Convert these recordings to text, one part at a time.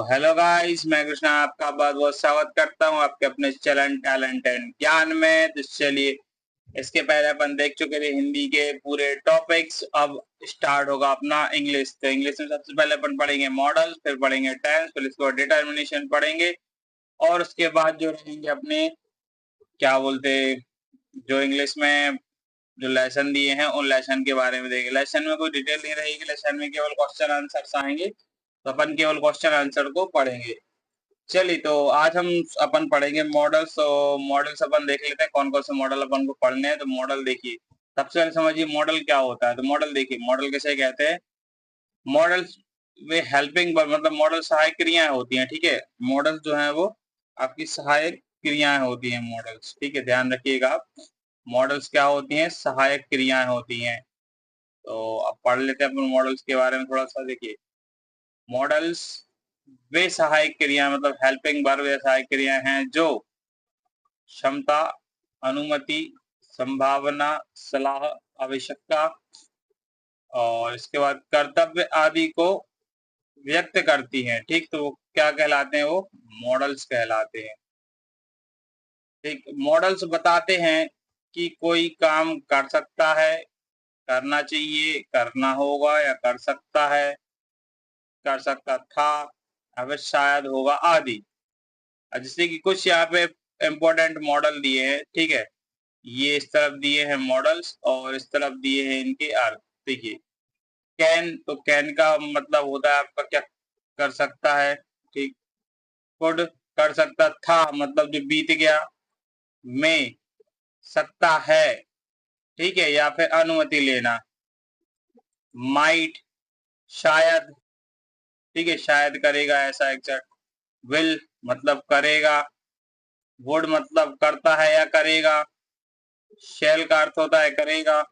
Hello guys, मैं कृष्णा आपका बहुत बहुत स्वागत करता हूं आपके अपने चैनल टैलेंट एंड ज्ञान में। तो चलिए, इसके पहले अपन देख चुके थे हिंदी के पूरे टॉपिक्स। अब स्टार्ट होगा अपना इंग्लिश। तो इंग्लिश में सबसे पहले अपन पढ़ेंगे मॉडल्स, फिर पढ़ेंगे टेंस, फिर इसके बाद डिटर्मिनेशन पढ़ेंगे। और उसके बाद जो रहेंगे अपने क्या बोलते, जो इंग्लिश में जो लेसन दिए हैं उन लेसन के बारे में देखेंगे। लेसन में कोई डिटेल नहीं रहेगी, लेसन में केवल क्वेश्चन आंसर आएंगे, तो अपन केवल क्वेश्चन आंसर को पढ़ेंगे। चलिए, तो आज हम अपन पढ़ेंगे मॉडल्स। तो मॉडल्स अपन देख लेते हैं कौन कौन से मॉडल अपन को पढ़ने हैं। तो मॉडल देखिए, सबसे पहले समझिए मॉडल क्या होता है। तो मॉडल देखिए, मॉडल किसे कहते हैं। मॉडल्स वे हेल्पिंग मतलब मॉडल सहायक क्रियाएं होती हैं। ठीक है, मॉडल्स जो है वो आपकी सहायक क्रियाएं होती हैं मॉडल्स। ठीक है, ध्यान रखिएगा आप। मॉडल्स क्या होती हैं? सहायक क्रियाएं होती हैं। तो अब पढ़ लेते हैं अपन मॉडल्स के बारे में थोड़ा सा। देखिए, मॉडल्स वे सहायक क्रिया मतलब हेल्पिंग वर्ब वे सहायक क्रियाएं हैं जो क्षमता, अनुमति, संभावना, सलाह, आवश्यकता और इसके बाद कर्तव्य आदि को व्यक्त करती हैं। ठीक, तो वो क्या कहलाते हैं? वो मॉडल्स कहलाते हैं। ठीक, मॉडल्स बताते हैं कि कोई काम कर सकता है, करना चाहिए, करना होगा या कर सकता है, कर सकता था, अब शायद होगा आदि। जैसे कि कुछ यहाँ पे इम्पोर्टेंट मॉडल दिए हैं। ठीक है, ये इस तरफ दिए हैं मॉडल्स और इस तरफ दिए हैं इनके अर्थ। देखिए, कैन, तो कैन का मतलब होता है आपका क्या कर सकता है। ठीक, कुड कर सकता था मतलब जो बीत गया, में सकता है, ठीक है, या फिर अनुमति लेना। माइट शायद, ठीक है, शायद करेगा ऐसा एग्जैक्ट। विल मतलब करेगा। वुड मतलब करता है या करेगा। शैल का अर्थ होता है करेगा।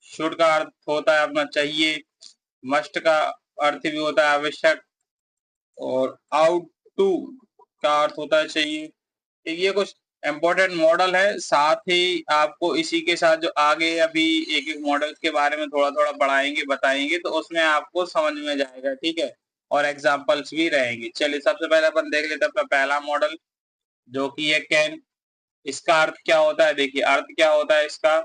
शुड का अर्थ होता है अपना चाहिए। मस्ट का अर्थ भी होता है आवश्यक। और आउट टू का अर्थ होता है चाहिए। ये कुछ इम्पोर्टेंट मॉडल है। साथ ही आपको इसी के साथ जो आगे अभी एक एक मॉडल के बारे में थोड़ा थोड़ा पढ़ाएंगे, बताएंगे, तो उसमें आपको समझ में जाएगा। ठीक है, और एग्जाम्पल्स भी रहेंगे। चलिए, सबसे पहले अपन देख लेते हैं अपना पहला मॉडल, जो कि है कैन। इसका अर्थ क्या होता है? देखिए, अर्थ क्या होता है इसका।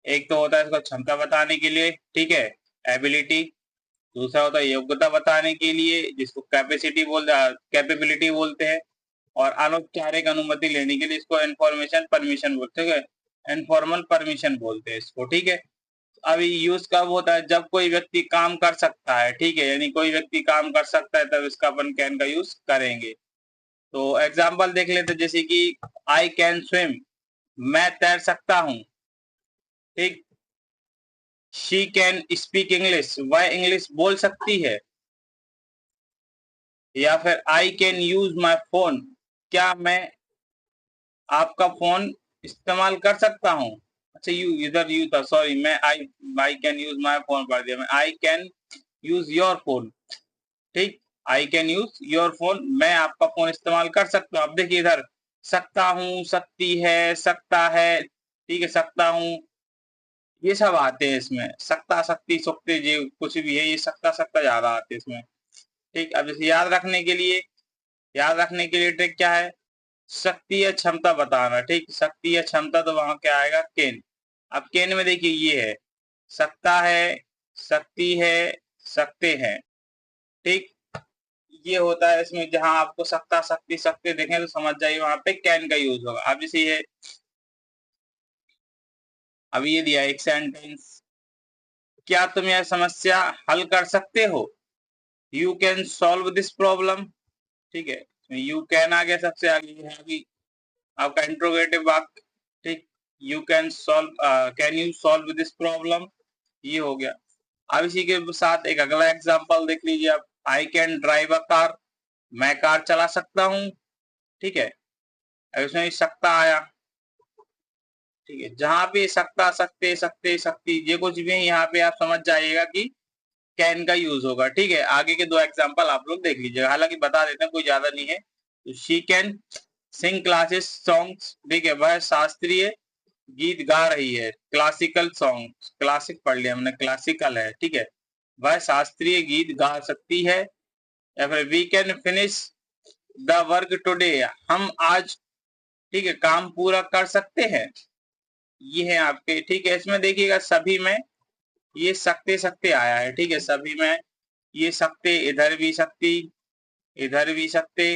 एक तो होता है इसको क्षमता बताने के लिए, ठीक है, एबिलिटी। दूसरा होता है योग्यता बताने के लिए, जिसको कैपेबिलिटी बोलते हैं। और अनौपचारिक अनुमति लेने के लिए इसको इन्फॉर्मेशन परमिशन बोलते हैं, इनफॉर्मल परमिशन बोलते हैं इसको। ठीक है, अभी यूज कब होता है? जब कोई व्यक्ति काम कर सकता है। ठीक है, यानी कोई व्यक्ति काम कर सकता है तब इसका अपन कैन का यूज करेंगे। तो एग्जाम्पल देख लेते, जैसे कि आई कैन स्विम, मैं तैर सकता हूँ। ठीक, शी कैन स्पीक इंग्लिश, वह इंग्लिश बोल सकती है। या फिर आई कैन यूज माई फोन, क्या मैं आपका फोन इस्तेमाल कर सकता हूँ। अच्छा, यू इधर यू था, सॉरी, मैं I can use my phone पढ़ दिया। मैं I can use your phone. ठीक, I can use your phone, मैं आपका फोन इस्तेमाल कर सकता हूँ। अब देखिए इधर, सकता हूँ, सकती है, सकता है, ठीक है, सकता हूँ, ये सब आते हैं इसमें। सकता, सकती, सुकते, जो कुछ भी है, ये सकता सकता ज्यादा आते हैं इसमें। ठीक, अब इसे याद रखने के लिए ट्रिक क्या है? शक्ति या क्षमता बताना। ठीक, शक्ति या क्षमता, तो वहां क्या आएगा? केन। अब केन में देखिए ये है, सकता है, शक्ति है, सकते हैं। ठीक, ये होता है इसमें। जहां आपको सकता, शक्ति, सकते देखें तो समझ जाइए वहां पे कैन का यूज होगा। अब इसी है, अब ये दिया एक सेंटेंस, क्या तुम यह समस्या हल कर सकते हो? You can solve this problem. ठीक है, यू कैन आ गया, सबसे आगे है अभी आपका इंट्रोगेटिव वाक्य। ठीक, you can solve, can you solve this problem, ये हो गया। अब इसी के साथ एक अगला एग्जांपल देख लीजिए आप, I can drive a car, मैं कार चला सकता हूँ। ठीक है, अब इसमें सकता आया। ठीक है, जहां पे सकता, सकते, सकते, शक्ति, ये कुछ भी है, यहाँ पे आप समझ जाइएगा कि कैन का यूज होगा। ठीक है, आगे के दो एग्जांपल आप लोग देख लीजिएगा, हालांकि बता देते हैं, कोई ज्यादा नहीं है। तो she can sing classic songs, ठीक है, वह शास्त्रीय गीत गा रही है। क्लासिकल सॉन्ग, क्लासिक पढ़ लिया हमने, क्लासिकल है। ठीक है, वह शास्त्रीय गीत गा सकती है। या फिर we can finish the work today, हम आज, ठीक है, काम पूरा कर सकते हैं। ये है आपके, ठीक है। इसमें देखिएगा सभी में ये सकते सकते आया है, ठीक है, सभी में ये सकते, इधर भी सकती, इधर भी सकते,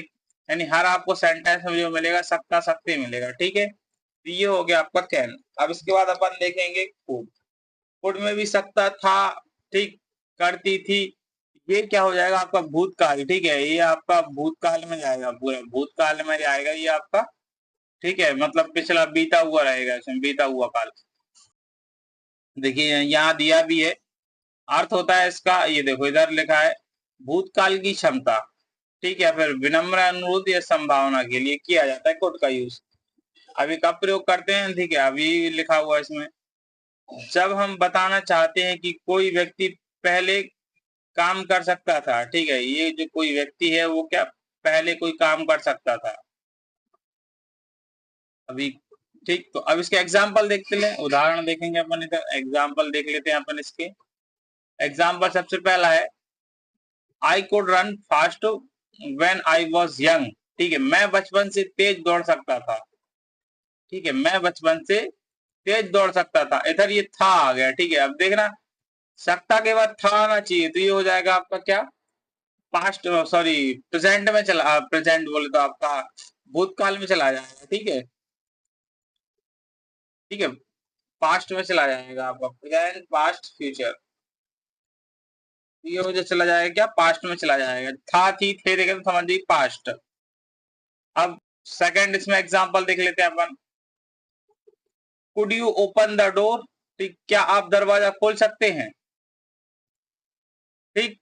यानी हर आपको सेंटेंस में जो मिलेगा सकता सकते मिलेगा, ठीक है। तो ये हो गया आपका कैन। अब इसके बाद अपन देखेंगे कुड। कुड में भी सकता था, ठीक, करती थी, ये क्या हो जाएगा आपका भूतकाल, ठीक है, ये आपका भूतकाल में जाएगा, पूरा भूतकाल में जाएगा ये आपका, ठीक है, मतलब पिछला बीता हुआ रहेगा, इसमें बीता हुआ काल। देखिए यहाँ दिया भी है, अर्थ होता है इसका, ये देखो इधर लिखा है भूतकाल की क्षमता, ठीक है, फिर विनम्र अनुरोध या संभावना के लिए किया जाता है कुड का यूज। अभी कब प्रयोग करते हैं, ठीक है, अभी लिखा हुआ है इसमें, जब हम बताना चाहते हैं कि कोई व्यक्ति पहले काम कर सकता था, ठीक है, ये जो कोई व्यक्ति है वो क्या पहले कोई काम कर सकता था अभी, ठीक। तो अब इसके एग्जाम्पल देखते हैं, उदाहरण देखेंगे अपन, इधर एग्जाम्पल देख लेते हैं अपन इसके। एग्जाम्पल सबसे पहला है, I could run fast when I was young, ठीक है, मैं बचपन से तेज दौड़ सकता था, ठीक है, मैं बचपन से तेज दौड़ सकता था। इधर ये था आ गया, ठीक है। अब देखना सकता के बाद था आना चाहिए, तो ये हो जाएगा आपका क्या, पास्ट, सॉरी प्रेजेंट में चला, प्रेजेंट बोले तो आपका भूतकाल में चला जाएगा, ठीक है, ठीक है, पास्ट में चला जाएगा आपका, प्रेजेंट पास्ट फ्यूचर, ये हो जाए चला जाएगा क्या, पास्ट में चला जाएगा। था थी थे देखे तो समझिए पास्ट। अब सेकंड इसमें एग्जांपल देख लेते हैं अपन, could you open the door, ठीक, क्या आप दरवाजा खोल सकते हैं, ठीक,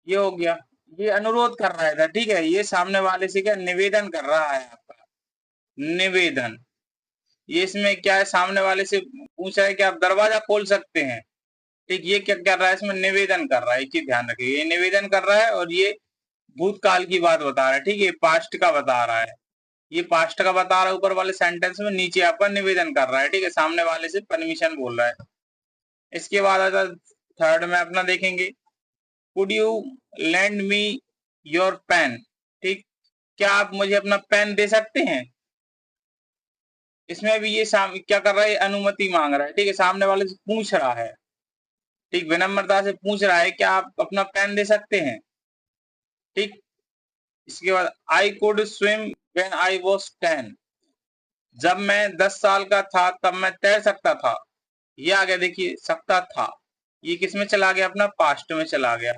ये हो गया, ये अनुरोध कर रहा था, ठीक है, ये सामने वाले से क्या निवेदन कर रहा है आपका, निवेदन। ये इसमें क्या है, सामने वाले से पूछा है कि आप दरवाजा खोल सकते हैं, ठीक, ये क्या कर रहा है, इसमें निवेदन कर रहा है, कि ध्यान रखिए ये निवेदन कर रहा है और ये भूतकाल की बात बता रहा है, ठीक है, पास्ट का बता रहा है, ये पास्ट का बता रहा है ऊपर वाले सेंटेंस में, नीचे आपका निवेदन कर रहा है, ठीक है, सामने वाले से परमिशन बोल रहा है। इसके बाद आता थर्ड में अपना देखेंगे, could you lend me your pen, ठीक, क्या आप मुझे अपना पेन दे सकते हैं। इसमें भी ये क्या कर रहा है, अनुमति मांग रहा है, ठीक है, सामने वाले से पूछ रहा है, ठीक, विनम्रता से पूछ रहा है क्या आप अपना पेन दे सकते हैं, ठीक। इसके बाद I could swim when I was 10, जब मैं 10 साल का था तब मैं तैर सकता था, ये आ गया, देखिए सकता था, ये किस में चला गया, अपना पास्ट में चला गया,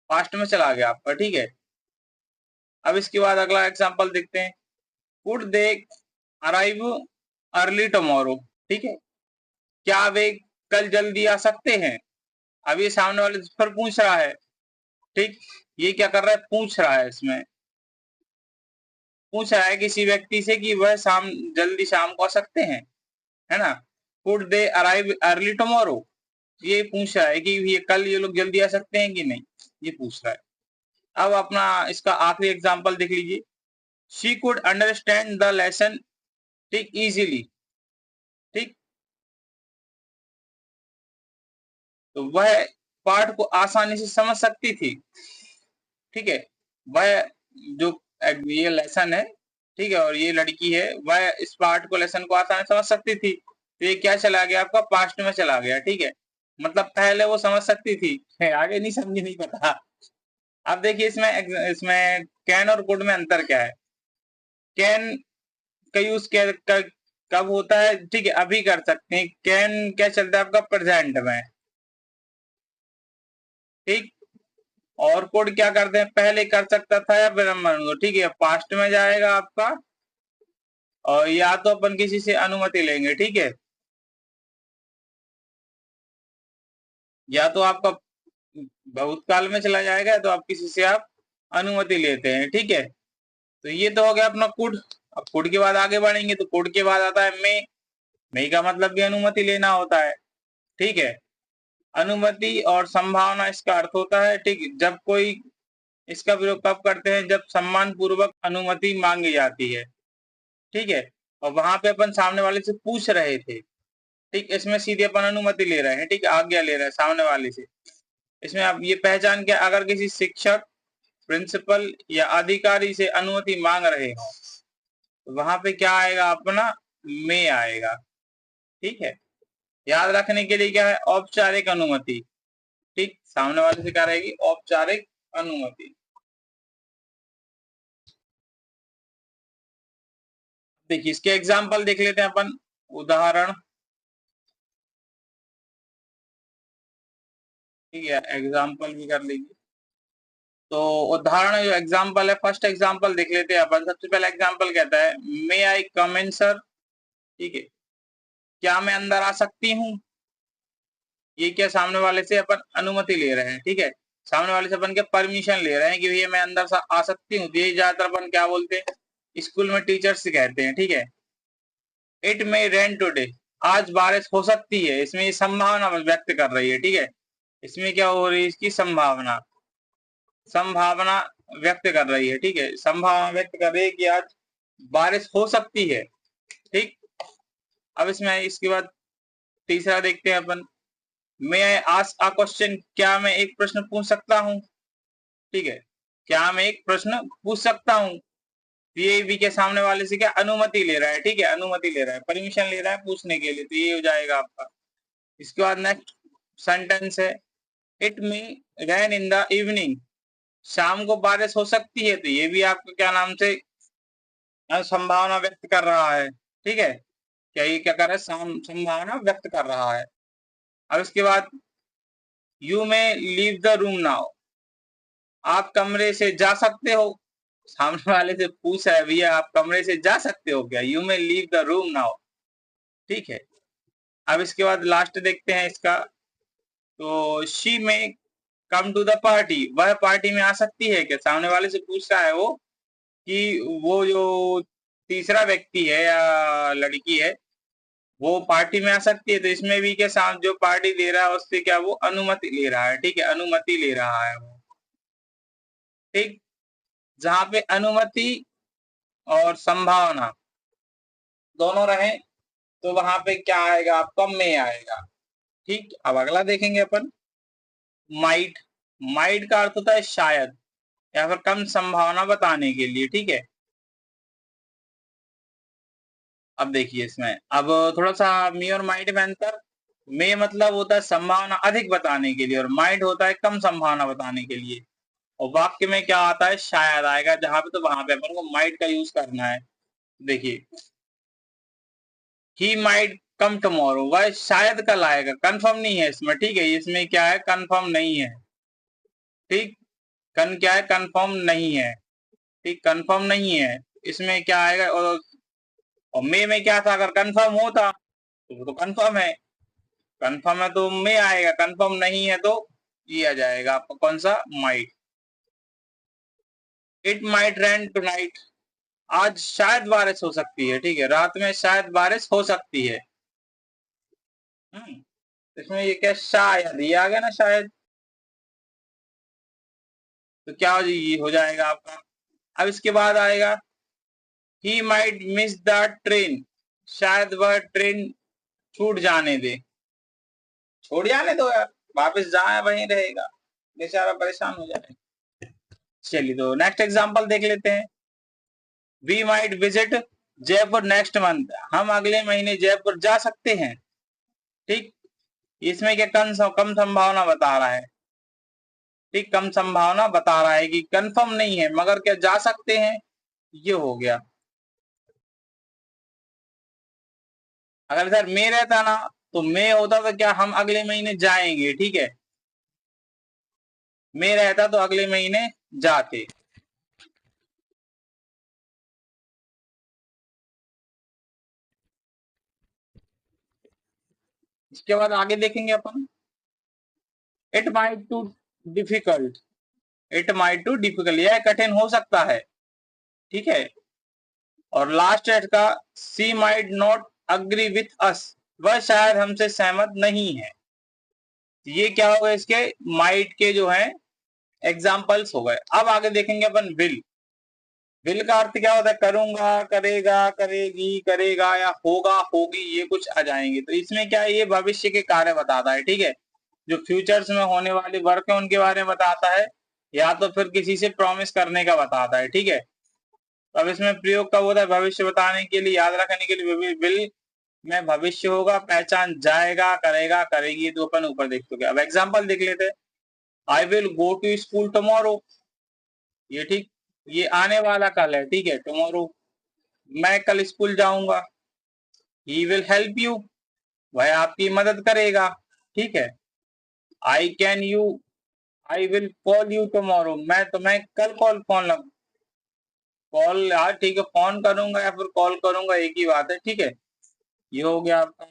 पास्ट में चला गया आपका, ठीक है। अब इसके बाद अगला एग्जांपल देखते हैं, could they arrive early tomorrow, ठीक है, क्या वे कल जल्दी आ सकते हैं। अब ये सामने वाले फिर पूछ रहा है, ठीक, ये क्या कर रहा है, पूछ रहा है, इसमें पूछ रहा है किसी व्यक्ति से कि वह जल्दी शाम को आ सकते हैं, है ना। Could they arrive early tomorrow, ये पूछ रहा है कि ये कल ये लोग जल्दी आ सकते हैं कि नहीं, ये पूछ रहा है। अब अपना इसका आखिरी एग्जांपल देख लीजिए, she could understand the lesson, ठीक, इजीली, ठीक, तो वह पाठ को आसानी से समझ सकती थी, ठीक है, वह जो ये लेसन है, ठीक है, और ये लड़की है, वह इस पार्ट को, लेसन को आसानी समझ सकती थी, तो ये क्या चला गया आपका, पास्ट में चला गया, ठीक है, मतलब पहले वो समझ सकती थी, आगे नहीं समझी, नहीं पता। अब देखिए इसमें इसमें कैन और कुड में अंतर क्या है, कैन का यूज कब होता है, ठीक है, अभी कर सकते हैं, कैन क्या चलता है आपका, प्रेजेंट में, ठीक, और कुड क्या करते हैं, पहले कर सकता था या विनम्र, ठीक है, पास्ट में जाएगा आपका, और या तो अपन किसी से अनुमति लेंगे, ठीक है, या तो आपका भूतकाल में चला जाएगा तो आप किसी से आप अनुमति लेते हैं, ठीक है। तो ये तो हो गया अपना कुड। अब कुड के बाद आगे बढ़ेंगे तो कुड के बाद आता है मे का मतलब भी अनुमति लेना होता है, ठीक है। अनुमति और संभावना इसका अर्थ होता है, ठीक, जब कोई, इसका प्रयोग कब करते हैं, जब सम्मान पूर्वक अनुमति मांगी जाती है, ठीक है, और वहां पे अपन सामने वाले से पूछ रहे थे, ठीक, इसमें सीधे अपन अनुमति ले रहे हैं, ठीक, आज्ञा ले रहे हैं सामने वाले से। इसमें आप ये पहचान के अगर किसी शिक्षक, प्रिंसिपल या अधिकारी से अनुमति मांग रहे हो तो वहां पे क्या आएगा, अपना मे आएगा। ठीक है, याद रखने के लिए क्या है, औपचारिक अनुमति। ठीक, सामने वाले से क्या रहेगी, औपचारिक अनुमति। देखिए इसके एग्जाम्पल देख लेते हैं अपन, उदाहरण। ठीक है, एग्जाम्पल भी कर लीजिए। तो उदाहरण जो एग्जाम्पल है, फर्स्ट एग्जाम्पल देख लेते हैं अपन। सबसे पहला एग्जाम्पल कहता है, मे आई कम इन सर। ठीक है, क्या मैं अंदर आ सकती हूँ। ये क्या, सामने वाले से अपन अनुमति ले रहे हैं। ठीक है, सामने वाले से अपन क्या परमिशन ले रहे हैं कि भैया मैं अंदर आ सकती हूँ। ये ज्यादातर अपन क्या बोलते हैं, स्कूल में टीचर्स से कहते हैं। ठीक है, इट मे रेन टुडे, आज बारिश हो सकती है। इसमें ये संभावना व्यक्त कर रही है। ठीक है, इसमें क्या हो रही है, इसकी संभावना, संभावना व्यक्त कर रही है। ठीक है, संभावना व्यक्त कर रही है कि आज बारिश हो सकती है। ठीक, अब इसमें इसके बाद तीसरा देखते हैं अपन, मैं आई आस्क अ क्वेश्चन, क्या मैं एक प्रश्न पूछ सकता हूँ। ठीक है, क्या मैं एक प्रश्न पूछ सकता हूँ। ये भी के सामने वाले से क्या अनुमति ले रहा है। ठीक है, अनुमति ले रहा है, परमिशन ले रहा है पूछने के लिए, तो ये हो जाएगा आपका। इसके बाद नेक्स्ट सेंटेंस है, it may rain in the evening, शाम को बारिश हो सकती है। तो ये भी आपको क्या नाम से संभावना व्यक्त कर रहा है। ठीक है, क्या ये क्या कर रहा है, संभावना व्यक्त कर रहा है। अब इसके बाद, you may leave the room now, आप कमरे से जा सकते हो। सामने वाले से पूछ रहा है, भैया आप कमरे से जा सकते हो क्या, you may leave the room now. ठीक है, अब इसके बाद लास्ट देखते हैं इसका, तो शी में कम टू द पार्टी, वह पार्टी में आ सकती है क्या, सामने वाले से पूछ रहा है वो कि वो जो तीसरा व्यक्ति है या लड़की है वो पार्टी में आ सकती है। तो इसमें भी क्या, साथ जो पार्टी दे रहा है उससे क्या वो अनुमति ले रहा है। ठीक है, अनुमति ले रहा है वो। ठीक, जहां पे अनुमति और संभावना दोनों रहे तो वहां पे क्या आएगा, आपका में आएगा। ठीक, अब अगला देखेंगे अपन, माइट। माइट का अर्थ होता है शायद या फिर कम संभावना बताने के लिए। ठीक है, अब देखिए इसमें अब थोड़ा सा मी और माइट में अंतर। मे मतलब होता है संभावना अधिक बताने के लिए और माइट होता है कम संभावना बताने के लिए। और वाक्य में क्या आता है, शायद आएगा जहां पे, तो वहां पे अपन को माइट का यूज करना है। देखिए, ही माइट कम टुमारो, वह शायद कल आएगा, कंफर्म नहीं है इसमें। ठीक है, इसमें क्या है, कंफर्म नहीं है। ठीक, क्या है, कंफर्म नहीं है। ठीक, कंफर्म नहीं है, इसमें क्या आएगा। और मे में क्या था, अगर कंफर्म होता तो वो तो कंफर्म है, कंफर्म है तो मे आएगा, कंफर्म नहीं है तो ये आ जाएगा आपका कौन सा, might. It might rain tonight, आज शायद बारिश हो सकती है। ठीक है, रात में शायद बारिश हो सकती है। इसमें ये क्या, शायद ये आ गया ना, शायद, तो क्या ये हो जाएगा आपका। अब इसके बाद आएगा, he might miss the train, शायद वह ट्रेन छूट जाने दे। छोड़ जाने दो यार, वापस जहां वहीं रहेगा, बेचारा परेशान हो जाए। चलिए, तो नेक्स्ट एग्जांपल देख लेते हैं, we might visit Jaipur next month, हम अगले महीने जयपुर जा सकते हैं। ठीक, इसमें क्या, कम संभावना बता रहा है। ठीक, कम संभावना बता रहा है कि कंफर्म नहीं है मगर क्या जा सकते हैं, ये हो गया। अगर सर मे रहता ना तो मे होता तो क्या, हम अगले महीने जाएंगे। ठीक है, मे रहता तो अगले महीने जाते। इसके बाद आगे देखेंगे अपन, it might too difficult, it might too difficult, यह कठिन हो सकता है। ठीक है, और लास्ट है इसका, she might not agree with us, वह शायद हमसे सहमत नहीं है। ये क्या होगा, इसके माइट के जो है एग्जाम्पल्स हो गए। अब आगे देखेंगे अपन विल। विल का अर्थ क्या होता है, करूंगा, करेगा, करेगी, करेगा या होगा, होगी, ये कुछ आ जाएंगे। तो इसमें क्या है, ये भविष्य के कार्य बताता है। ठीक है, जो फ्यूचर्स में होने वाले वर्क है उनके बारे में बताता है, या तो फिर किसी से प्रॉमिस करने का बताता है। ठीक है, अब इसमें प्रयोग कब होता है? भविष्य बताने के लिए, याद रखने के लिए। विल में भविष्य होगा, पहचान जाएगा, करेगा, करेगी, तो अपन ऊपर देख चुके। अब एग्जांपल देख लेते हैं। I will go to school tomorrow, ये ठीक, ये आने वाला कल है। ठीक है, टुमारो। मैं कल स्कूल जाऊंगा। ही विल हेल्प यू, वह आपकी मदद करेगा। ठीक है, I can you, I will call you tomorrow, मैं तुम्हें कल कॉल यार, ठीक है, फोन करूंगा या फिर कॉल करूंगा, एक ही बात है। ठीक है, ये हो गया आपका।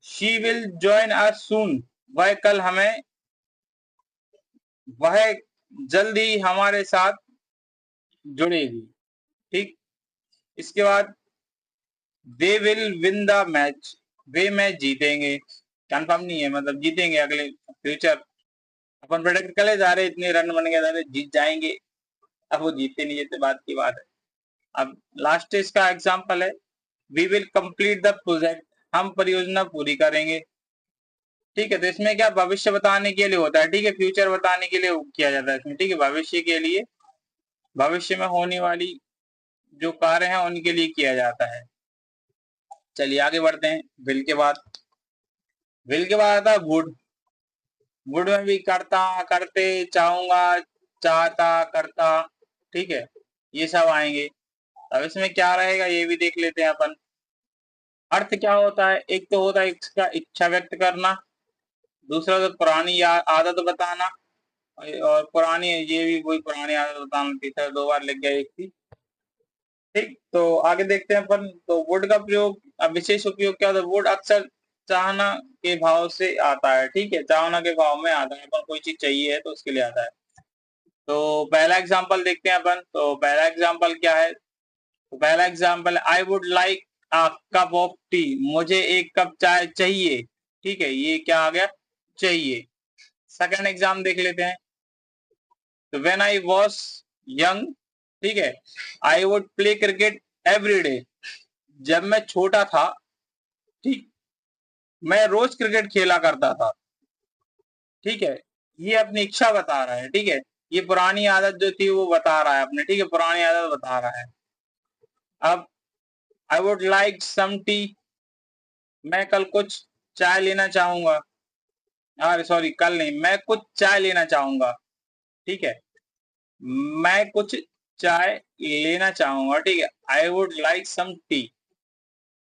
शी विल ज्वाइन अस सून, वह कल हमें, वह जल्द ही हमारे साथ जुड़ेगी। ठीक, इसके बाद they will win the match, way match जीतेंगे। कंफर्म नहीं है, मतलब जीतेंगे अगले फ्यूचर। अपन प्रेडिक्ट कर ले जा रहे, इतने रन बन गए, जा रहे जीत जाएंगे, अब वो जीतते नहीं जीतते बात की बात है। अब लास्ट इसका एग्जांपल है, we will complete the project, हम परियोजना पूरी करेंगे। ठीक है, तो इसमें क्या भविष्य बताने के लिए होता है। ठीक है, फ्यूचर बताने के लिए किया जाता है इसमें। ठीक है, भविष्य के लिए, भविष्य में होने वाली जो कार्य हैं उनके लिए किया जाता है। चलिए आगे बढ़ते हैं। विल के बाद, विल के बाद आता है वुड। वुड में भी करता, करते, चाहूंगा, चाहता, करता। ठीक है, ये सब आएंगे। अब इसमें क्या रहेगा ये भी देख लेते हैं अपन। अर्थ क्या होता है? एक तो होता है इसका इच्छा व्यक्त करना, दूसरा तो पुरानी आदत बताना, और पुरानी, ये भी वही पुरानी आदत बताना। तीसरा दो बार लिख गया एक ही। ठीक, तो आगे देखते हैं अपन। तो वुड का प्रयोग, विशेष उपयोग क्या होता है? वुड अक्सर चाहना के भाव से आता है। ठीक है, चाहना के भाव में आता है, अपन कोई चीज चाहिए है तो उसके लिए आता है। तो पहला एग्जांपल देखते हैं अपन। तो पहला एग्जांपल क्या है? तो पहला example, I would like a cup of T, मुझे एक कप चाय चाहिए। ठीक है, ये क्या आ गया? चाहिए। सेकंड एग्जाम देख लेते हैं। तो व्हेन आई वाज यंग, ठीक है, I would play cricket every day, जब मैं छोटा था, ठीक, मैं रोज क्रिकेट खेला करता था। ठीक है, ये अपनी इच्छा बता रहा है। ठीक है, ये पुरानी आदत जो थी वो बता रहा है अपने। ठीक है, पुरानी आदत बता रहा है। अब I would like some tea, मैं कल कुछ चाय लेना चाहूंगा। अरे सॉरी, कल नहीं, मैं कुछ चाय लेना चाहूंगा। ठीक है, मैं कुछ चाय लेना चाहूंगा। ठीक है, I would like some tea.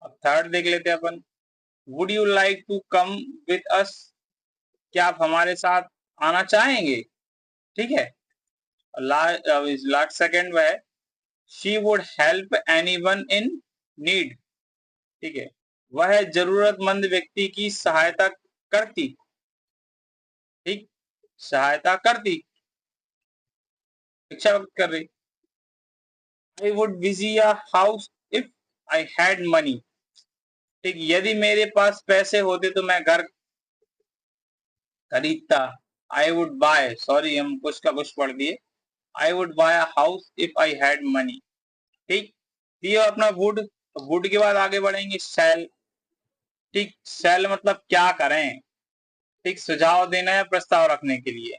अब थर्ड देख लेते हैं अपन। Would you like to come with us, क्या आप हमारे साथ आना चाहेंगे? ठीक है, लास्ट सेकंड में है, she would help anyone in need. ठीक है, वह जरूरतमंद व्यक्ति की सहायता करती। ठीक, सहायता करती, इच्छा व्यक्त कर रही। I would visit a house if I had money. ठीक, यदि मेरे पास पैसे होते तो मैं घर खरीदता। आई वुड बाय, सॉरी हम कुछ का कुछ पढ़ दिए। I would buy a house if I had money. ठीक, ये अपना वुड। वुड के बाद आगे बढ़ेंगे सेल। ठीक, सेल मतलब क्या करें? ठीक, सुझाव देना है, प्रस्ताव रखने के लिए।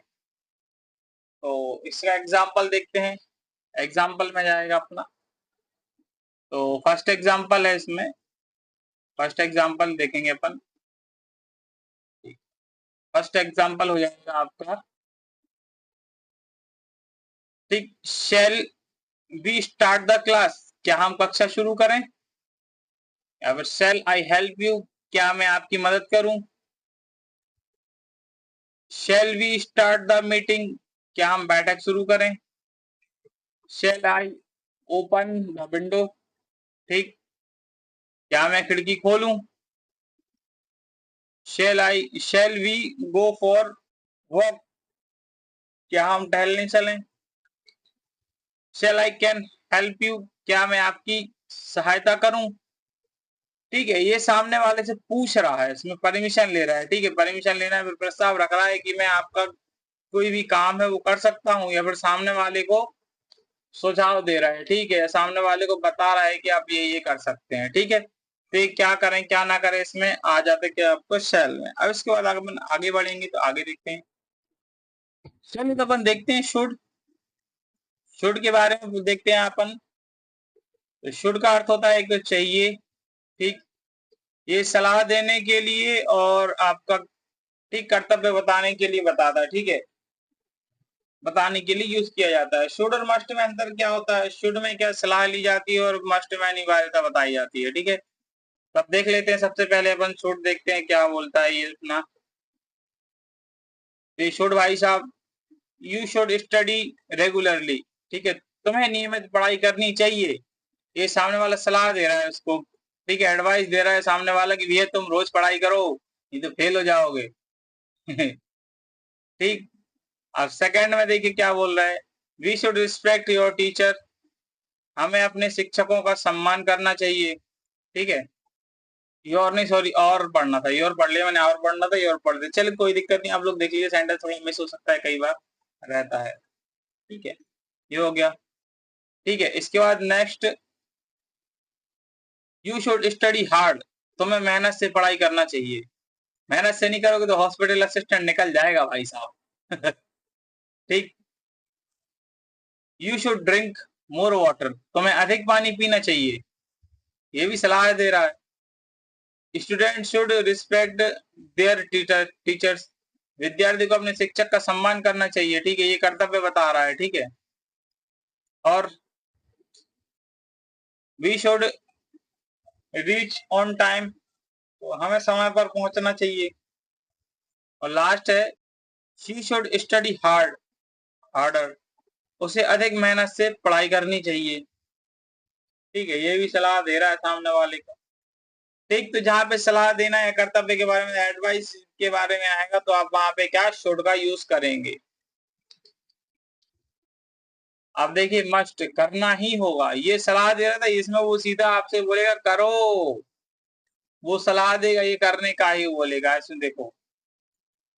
तो इसका एग्जाम्पल देखते हैं। एग्जाम्पल में जाएगा अपना। तो फर्स्ट एग्जाम्पल है इसमें, फर्स्ट एग्जाम्पल देखेंगे अपन। फर्स्ट एग्जाम्पल हो जाएगा आपका, ठीक, shall we start the class, क्या हम कक्षा शुरू करें? या फिर शेल आई हेल्प यू, क्या मैं आपकी मदद करूं? Shall we start the meeting, क्या हम बैठक शुरू करें? Shall I open the window, ठीक, क्या मैं खिड़की खोलूं? Shall we go for walk, क्या हम टहलने चलें? Shall I can help you, क्या मैं आपकी सहायता करूं? ठीक है, ये सामने वाले से पूछ रहा है, इसमें परमिशन ले रहा है। ठीक है, परमिशन लेना है, फिर प्रस्ताव रख रहा है कि मैं आपका कोई भी काम है वो कर सकता हूँ, या फिर सामने वाले को सुझाव दे रहा है। ठीक है, सामने वाले को बता रहा है कि आप ये कर सकते हैं। ठीक है, तो ये क्या करें क्या ना करें, इसमें आ जाते क्या आपको शेल में। अब इसके बाद अगर अपन आगे बढ़ेंगे तो आगे देखते हैं। चलिए तो अपन देखते हैं शुड। शुड के बारे में देखते हैं अपन। तो शुड का अर्थ होता है एक तो चाहिए, ठीक। ये सलाह देने के लिए और आपका ठीक कर्तव्य बताने के लिए बताता है, ठीक है, बताने के लिए यूज किया जाता है। शुड और मस्ट में अंतर क्या होता है? शुड में क्या सलाह ली जाती है और मस्ट में अनिवार्यता बताई जाती है, ठीक है। तब देख लेते हैं, सबसे पहले अपन शुड देखते हैं क्या बोलता है ये अपना। ये शुड भाई साहब, यू शुड स्टडी रेगुलरली, ठीक है, तुम्हें नियमित पढ़ाई करनी चाहिए। ये सामने वाला सलाह दे रहा है उसको, ठीक है, एडवाइस दे रहा है सामने वाला कि भैया तुम रोज पढ़ाई करो, नहीं तो फेल हो जाओगे। ठीक। अब सेकंड में देखिए क्या बोल रहा है, we should respect your teacher, हमें अपने शिक्षकों का सम्मान करना चाहिए, ठीक है। योर नहीं, सॉरी, और पढ़ना था, योर पढ़ लिया मैंने, और पढ़ना था, योर पढ़ दे, चलिए कोई दिक्कत नहीं। आप लोग देख लीजिए, सेंटेंस थोड़ा मिस हो सकता है, कई बार रहता है, ठीक है। ये हो गया, ठीक है। इसके बाद next, you should study hard, तुम्हें मेहनत से पढ़ाई करना चाहिए। मेहनत से नहीं करोगे तो हॉस्पिटल असिस्टेंट निकल जाएगा भाई साहब। ठीक। You should drink more water, तुम्हें अधिक पानी पीना चाहिए, ये भी सलाह दे रहा है। Student should respect there teachers, विद्यार्थी को अपने शिक्षक का सम्मान करना चाहिए, ठीक है, ये कर्तव्य बता रहा है, ठीक है। और we should reach on time, तो हमें समय पर पहुंचना चाहिए। और लास्ट है, शी शुड स्टडी हार्डर, उसे अधिक मेहनत से पढ़ाई करनी चाहिए, ठीक है, ये भी सलाह दे रहा है सामने वाले को। ठीक। तो जहाँ पे सलाह देना है, कर्तव्य के बारे में, एडवाइस के बारे में आएगा, तो आप वहां पे क्या शुड का यूज करेंगे। अब देखिए, मस्ट करना ही होगा, ये सलाह दे रहा था, इसमें वो सीधा आपसे बोलेगा करो, वो सलाह देगा, ये करने का ही बोलेगा। इसमें देखो,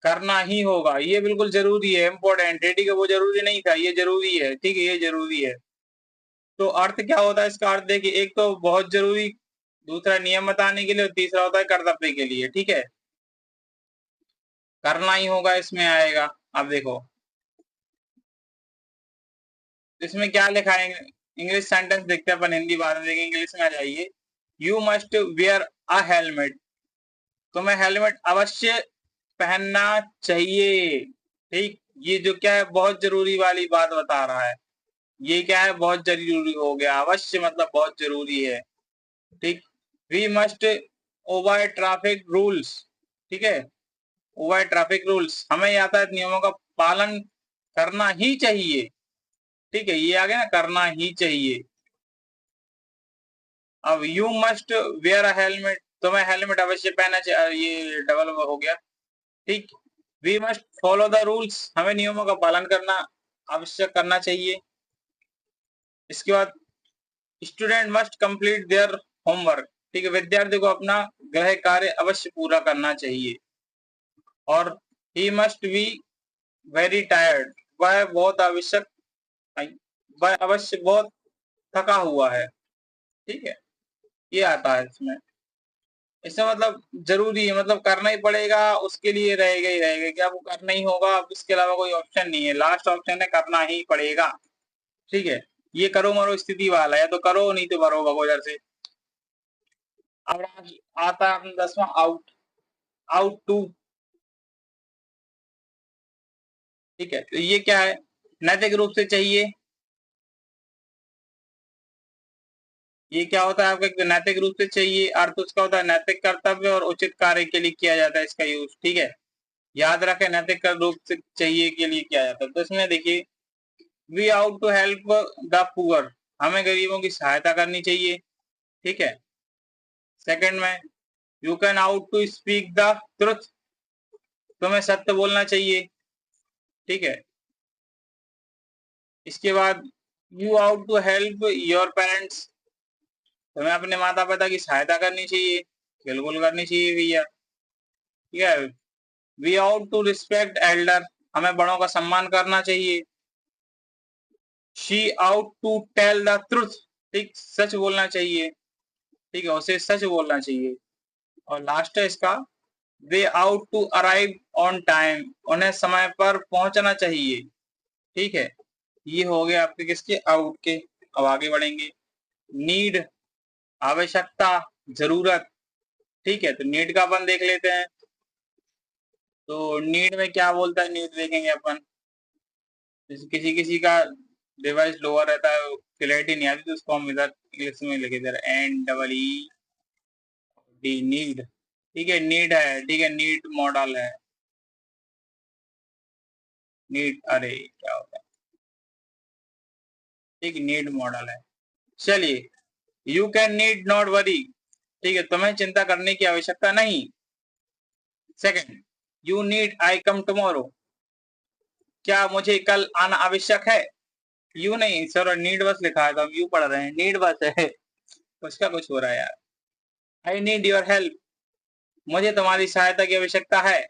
करना ही होगा, ये बिल्कुल जरूरी है, इम्पोर्टेंट है, ठीक है, वो जरूरी नहीं था, ये जरूरी है, ठीक है, ये जरूरी है। तो अर्थ क्या होता है इसका? अर्थ देखिए, एक तो बहुत जरूरी, दूसरा नियम बताने के लिए, और तीसरा होता है कर्तव्य के लिए, ठीक है। करना ही होगा इसमें आएगा। अब देखो इसमें क्या लिखा है, इंग्लिश सेंटेंस देखते हैं अपन, हिंदी बाद में देखेंगे, इंग्लिश में आ जाइए। You must wear a helmet, तुम्हें हेलमेट अवश्य पहनना चाहिए, ठीक। ये जो क्या है, बहुत जरूरी वाली बात बता रहा है, ये क्या है, बहुत जरूरी हो गया, अवश्य मतलब बहुत जरूरी है, ठीक। We must obey traffic rules, ठीक है, ओबे ट्रैफिक रूल्स, हमें यातायात नियमों का पालन करना ही चाहिए, ठीक है, ये आ गया ना, करना ही चाहिए। अब you must wear a helmet, तुम्हें हेलमेट अवश्य पहनना चाहिए, ये डबल हो गया, ठीक। We must follow the rules, हमें नियमों का पालन करना आवश्यक करना चाहिए। इसके बाद student must complete their homework, ठीक है, विद्यार्थी को अपना गृह कार्य अवश्य पूरा करना चाहिए। और he must be very tired, वह बहुत आवश्यक, वह अवश्य बहुत थका हुआ है, ठीक है, ये आता है इसमें। इससे मतलब जरूरी है, मतलब करना ही पड़ेगा, उसके लिए रहेगा ही रहेगा, क्या वो करना ही होगा, अब इसके अलावा कोई ऑप्शन नहीं है, लास्ट ऑप्शन है करना ही पड़ेगा, ठीक है। ये करो मरो स्थिति वाला है, तो करो नहीं तो मरो, भगो इधर से। अब आता है अपना 10वां, आउट, आउट टू, ठीक है। तो ये क्या है, नैतिक रूप से चाहिए, ये क्या होता है आपका, नैतिक रूप से चाहिए, अर्थ उसका होता है नैतिक कर्तव्य और उचित कार्य के लिए किया जाता है इसका यूज, ठीक है। याद रखें, नैतिक रूप से चाहिए के लिए किया जाता है। तो इसमें देखिए, we ought to help the poor, हमें गरीबों की सहायता करनी चाहिए, ठीक है। सेकंड में, you can ought to speak the truth, तुम्हें सत्य बोलना चाहिए, ठीक है। इसके बाद, you ought to help your parents, तुम्हें अपने माता पिता की सहायता करनी चाहिए, बिल्कुल करनी चाहिए भैया, ठीक है। We ought to respect elder, हमें बड़ों का सम्मान करना चाहिए। She ought to tell the truth, ठीक, सच बोलना चाहिए। ठीक है, उसे सच बोलना चाहिए। और लास्ट है इसका, they ought to arrive on time, उन्हें समय पर पहुंचना चाहिए। ठीक है, ये हो गया आपके किसके, आउट के। अब आगे बढ़ेंगे। नीड, आवश्यकता, जरूरत। ठीक है, तो नीड का अपन देख लेते हैं। तो नीड में क्या बोलता है, नीड देखेंगे अपन। किसी किसी का डिवाइस लोअर रहता है, क्लैरिटी नहीं आती, तो उसको हम इधर इंग्लिश में लिखे इधर NEED, नीड। ठीक है, नीड है, ठीक है, नीड मॉडल है। नीड, अरे क्या होता है, ठीक, नीड मॉडल है। चलिए, you can need not worry, ठीक है, तुम्हें चिंता करने की आवश्यकता नहीं। Second, you need I come tomorrow, क्या मुझे कल आना आवश्यक है। यू नहीं सर, नीड बस लिखा है, तो हम यू पढ़ रहे हैं, नीड बस है। उसका कुछ हो रहा है यार। आई नीड योर हेल्प, मुझे तुम्हारी सहायता की आवश्यकता है।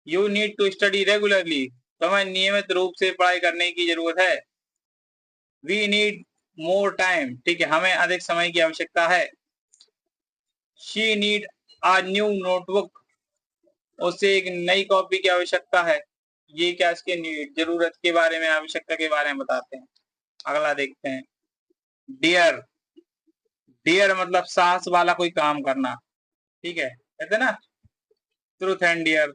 You need to study regularly, तुम्हें नियमित रूप से पढ़ाई करने की जरूरत है। वी नीड मोर टाइम, ठीक है, हमें अधिक समय की आवश्यकता है। She need a new notebook, उसे एक नई कॉपी की आवश्यकता है। ये क्या, इसके नीड, जरूरत के बारे में, आवश्यकता के बारे में बताते हैं। अगला देखते हैं। डियर, डियर मतलब साहस वाला कोई काम करना। ठीक है, कहते हैं ना, ट्रूथ एंड डियर,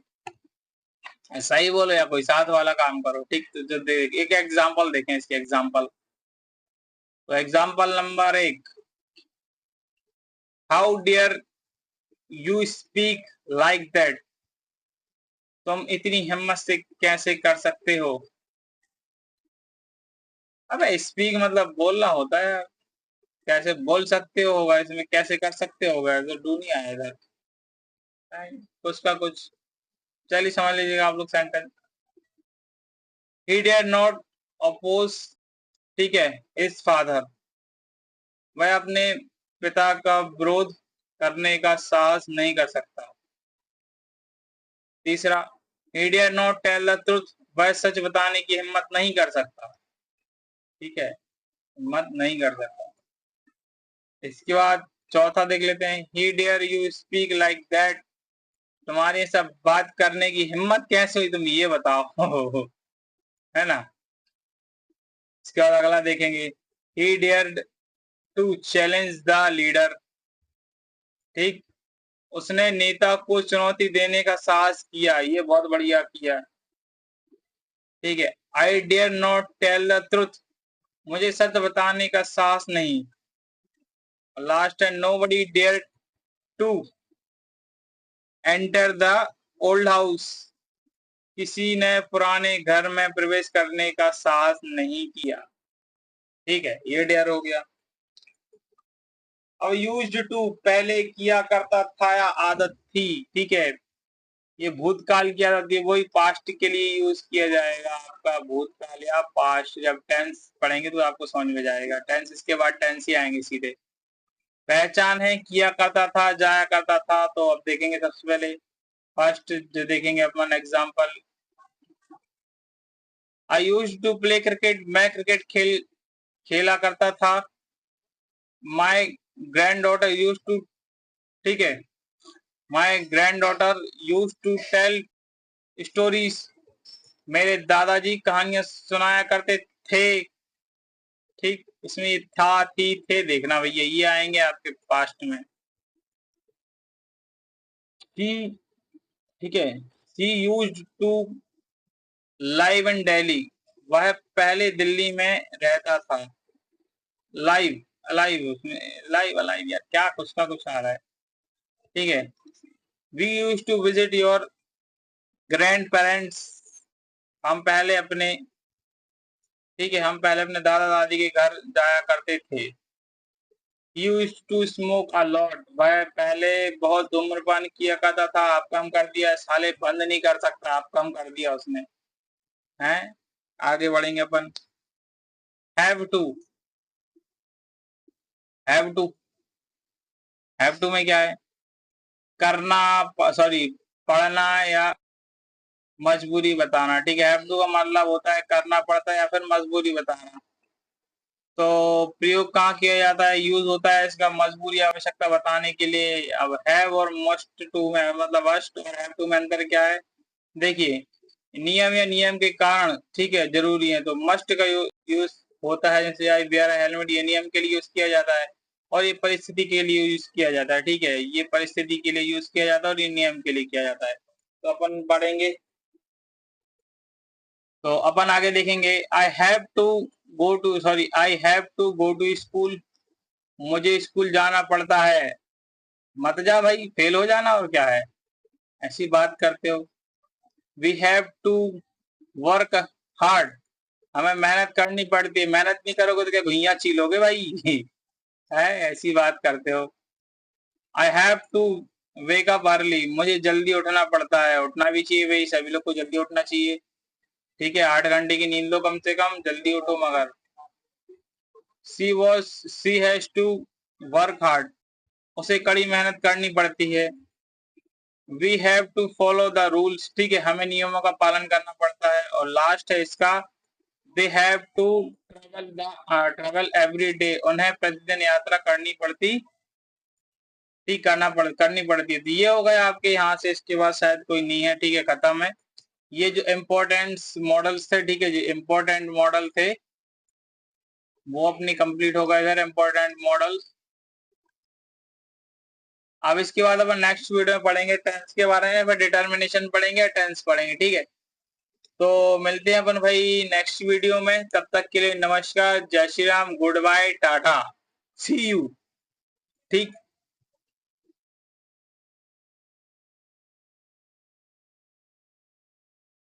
सही बोलो या कोई साथ वाला काम करो। ठीक, तो जो एक एग्जांपल देखें, इसके एग्जांपल। तो example number 1, how dare you speak like that, तुम इतनी हिम्मत से कैसे कर सकते हो। अबे स्पीक मतलब बोलना होता है, कैसे बोल सकते हो होगा, इसमें कैसे कर सकते होगा, तो डू नहीं आया इधर, कुछ का कुछ। चलिए समझ लीजिएगा आप लोग sentence. He dare not oppose, ठीक है, इस फादर, वह अपने पिता का विरोध करने का साहस नहीं कर सकता। तीसरा, he dare not tell the truth, वह सच बताने की हिम्मत नहीं कर सकता। ठीक है, हिम्मत नहीं कर सकता। इसके बाद चौथा देख लेते हैं, he dare you speak like that, तुम्हारी सब बात करने की हिम्मत कैसे हुई, तुम ये बताओ। है ना। इसके बाद अगला देखेंगे, he dared to challenge the leader, ठीक, उसने नेता को चुनौती देने का साहस किया, ये बहुत बढ़िया किया। ठीक है, I dare not tell the truth, मुझे सत्य बताने का साहस नहीं। लास्ट है, nobody dare to enter the old house, किसी ने पुराने घर में प्रवेश करने का साहस नहीं किया। ठीक है, ये डेयर हो गया। अब यूज्ड टू, पहले किया करता था या आदत थी। ठीक है, ये भूतकाल की आदत थी, वही पास्ट के लिए यूज किया जाएगा आपका, भूतकाल या पास्ट। जब टेंस पढ़ेंगे तो आपको समझ में जाएगा, टेंस इसके बाद टेंस ही आएंगे सीधे। पहचान है, किया करता था, जाया करता था। तो अब देखेंगे सबसे पहले फर्स्ट जो देखेंगे अपन example, I used to play cricket, मैं क्रिकेट खेला करता था। My granddaughter used to, ठीक है, my granddaughter used to tell stories, मेरे दादाजी कहानियां सुनाया करते थे। ठीक, इसमें था, थी, थे देखना भैया, ये आएंगे आपके पास्ट में। ठीक है, she used to live in Delhi, वह पहले दिल्ली में रहता था। लाइव, अलाइव, उसमें लाइव अलाइव यार, क्या कुछ का कुछ आ रहा है। ठीक है, we use to visit your grand parents, हम पहले अपने, ठीक है, हम पहले अपने दादा दादी के घर जाया करते थे। Use to smoke a lot, वह पहले बहुत धूम्रपान किया करता था, अब कम कर दिया। साले बंद नहीं कर सकता, अब कम कर दिया उसने। हैं, आगे बढ़ेंगे अपन। Have to, have to, have to में क्या है, करना, सॉरी, पढ़ना या मजबूरी बताना। ठीक है, हैव टू का मतलब होता है करना पड़ता है या फिर मजबूरी बताना। तो प्रयोग कहाँ किया जाता है, यूज होता है इसका मजबूरी आवश्यकता बताने के लिए। अब हैव और मस्ट टू में मतलब मस्ट और हैव टू में अंतर क्या है, देखिए नियम या नियम के कारण ठीक है जरूरी है, तो मस्ट का यूज होता है, जैसे आई वेयर हेलमेट, ये नियम के लिए यूज किया जाता है और ये परिस्थिति के लिए यूज किया जाता है। ठीक है, ये परिस्थिति के लिए यूज किया जाता है और ये नियम के लिए किया जाता है। तो अपन पढ़ेंगे, तो अपन आगे देखेंगे। I have to go to sorry I have to go to school, मुझे स्कूल जाना पड़ता है। मत जा भाई, फेल हो जाना और क्या है, ऐसी बात करते हो। We have to work hard, हमें मेहनत करनी पड़ती है, मेहनत नहीं करोगे तो क्या घुइयां चीलोगे भाई है, ऐसी बात करते हो। I have to wake up early, मुझे जल्दी उठना पड़ता है, उठना भी चाहिए भाई, सभी लोग को जल्दी उठना चाहिए। ठीक है, 8 घंटे की नींद लो कम से कम, जल्दी उठो मगर। She has to work hard, उसे कड़ी मेहनत करनी पड़ती है। We have to follow the rules, ठीक है, हमें नियमों का पालन करना पड़ता है। और लास्ट है इसका, they have to travel every day, उन्हें प्रतिदिन यात्रा करनी पड़ती, ठीक करनी पड़ती है। तो ये हो गया आपके यहाँ से, इसके बाद शायद कोई नहीं है, ठीक है, खत्म है। ये जो इम्पोर्टेंट मॉडल्स थे, ठीक है, जो इम्पोर्टेंट मॉडल थे वो अपनी कंप्लीट हो गए इधर इम्पोर्टेंट मॉडल्स। अब इसके बाद अपन नेक्स्ट वीडियो में पढ़ेंगे टेंस के बारे में, फिर डिटर्मिनेशन पढ़ेंगे, टेंस पढ़ेंगे, ठीक है। तो मिलते हैं अपन भाई नेक्स्ट वीडियो में, तब तक के लिए नमस्कार, जय श्री राम, गुड बाय, टाटा, सी यू, ठीक।